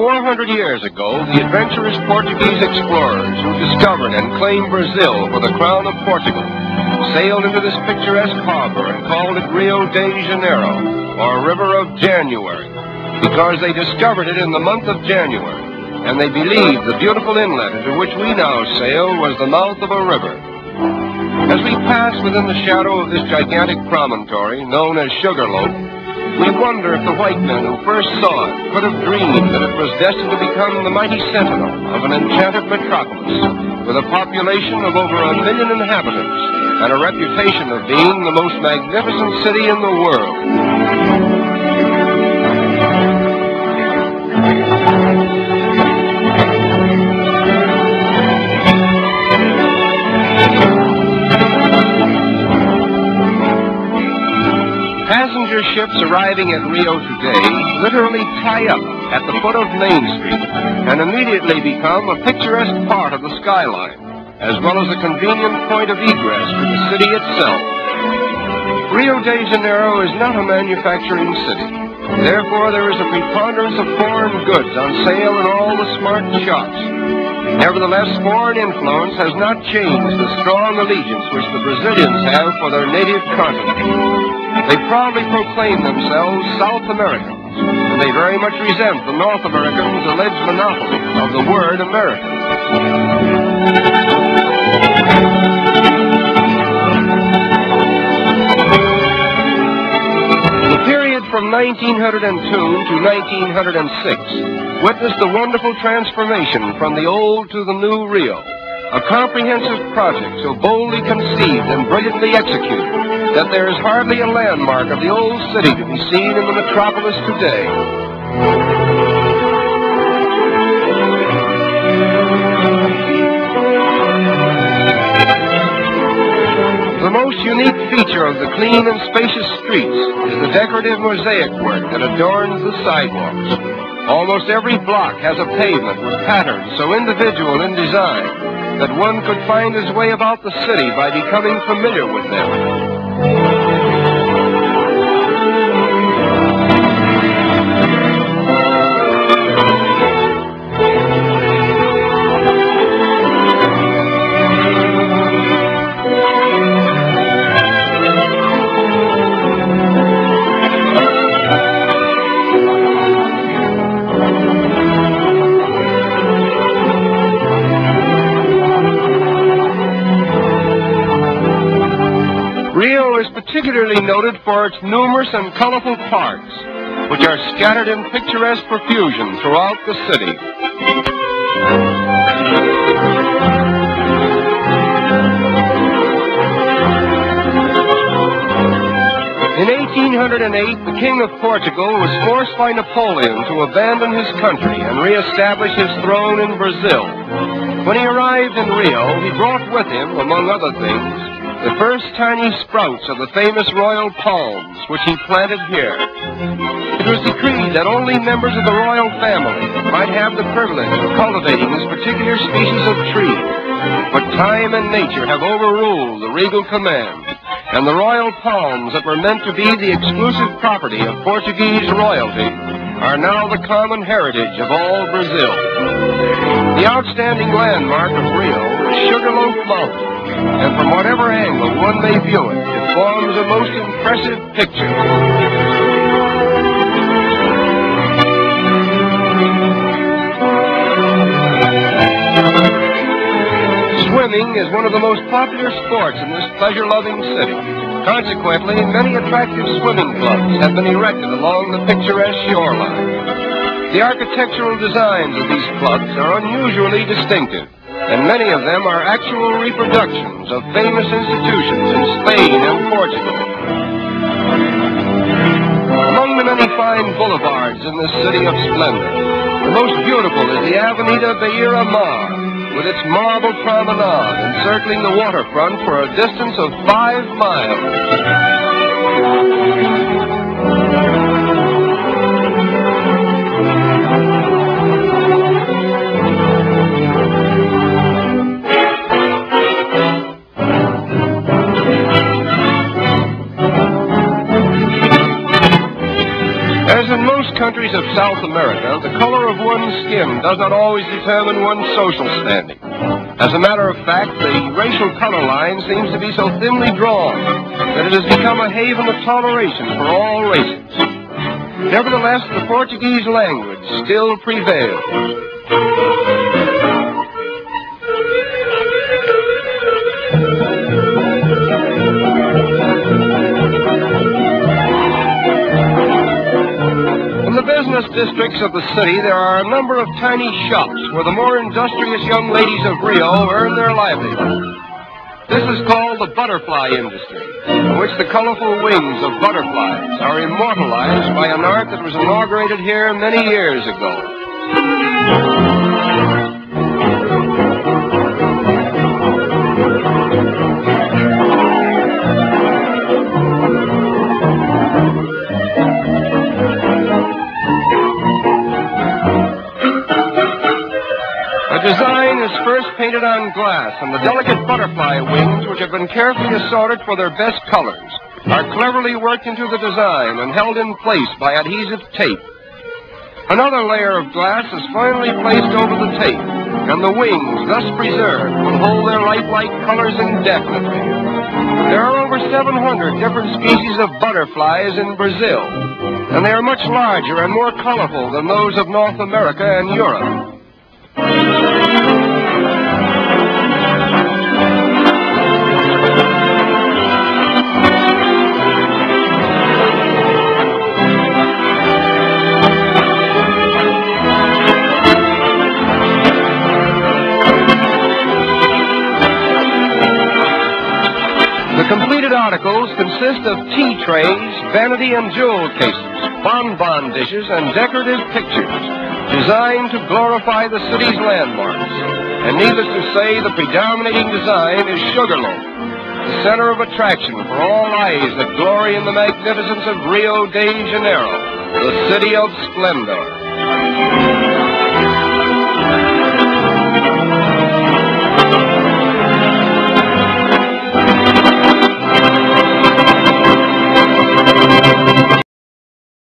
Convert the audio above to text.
400 years ago, the adventurous Portuguese explorers who discovered and claimed Brazil for the crown of Portugal sailed into this picturesque harbor and called it Rio de Janeiro, or River of January, because they discovered it in the month of January, and they believed the beautiful inlet into which we now sail was the mouth of a river. As we pass within the shadow of this gigantic promontory, known as Sugarloaf, we wonder if the white men who first saw it could have dreamed that it was destined to become the mighty sentinel of an enchanted metropolis with a population of over 1 million inhabitants and a reputation of being the most magnificent city in the world. Passenger ships arriving at Rio today literally tie up at the foot of Main Street and immediately become a picturesque part of the skyline, as well as a convenient point of egress to the city itself. Rio de Janeiro is not a manufacturing city. Therefore, there is a preponderance of foreign goods on sale in all the smart shops. Nevertheless, foreign influence has not changed the strong allegiance which the Brazilians have for their native continent. They proudly proclaim themselves South Americans, and they very much resent the North Americans' alleged monopoly of the word American. The period from 1902 to 1906 witnessed the wonderful transformation from the old to the new Rio, a comprehensive project so boldly conceived and brilliantly executed that there is hardly a landmark of the old city to be seen in the metropolis today. The most unique feature of the clean and spacious streets is the decorative mosaic work that adorns the sidewalks. Almost every block has a pavement with patterns so individual in design that one could find his way about the city by becoming familiar with them. Rio is particularly noted for its numerous and colorful parks, which are scattered in picturesque profusion throughout the city. In 1808, the King of Portugal was forced by Napoleon to abandon his country and reestablish his throne in Brazil. When he arrived in Rio, he brought with him, among other things, the first tiny sprouts of the famous royal palms, which he planted here. It was decreed that only members of the royal family might have the privilege of cultivating this particular species of tree. But time and nature have overruled the regal command, and the royal palms that were meant to be the exclusive property of Portuguese royalty are now the common heritage of all Brazil. The outstanding landmark of Rio is Sugarloaf Mountain, and from whatever angle one may view it, it forms a most impressive picture. Swimming is one of the most popular sports in this pleasure-loving city. Consequently, many attractive swimming clubs have been erected along the picturesque shoreline. The architectural designs of these clubs are unusually distinctive, and many of them are actual reproductions of famous institutions in Spain and Portugal. Among the many fine boulevards in this city of splendor, the most beautiful is the Avenida Beira Mar, with its marble promenade encircling the waterfront for a distance of 5 miles. As in most countries of South America, the color of one's skin does not always determine one's social standing. As a matter of fact, the racial color line seems to be so thinly drawn that it has become a haven of toleration for all races. Nevertheless, the Portuguese language still prevails. In the business districts of the city, there are a number of tiny shops where the more industrious young ladies of Rio earn their livelihood. This is called the butterfly industry, in which the colorful wings of butterflies are immortalized by an art that was inaugurated here many years ago. The design is first painted on glass, and the delicate butterfly wings, which have been carefully assorted for their best colors, are cleverly worked into the design and held in place by adhesive tape. Another layer of glass is finally placed over the tape, and the wings, thus preserved, will hold their lifelike colors indefinitely. There are over 700 different species of butterflies in Brazil, and they are much larger and more colorful than those of North America and Europe. The completed articles consist of tea trays, vanity and jewel cases, bonbon dishes, and decorative pictures designed to glorify the city's landmarks. And needless to say, the predominating design is Sugarloaf, the center of attraction for all eyes that glory in the magnificence of Rio de Janeiro, the city of splendor.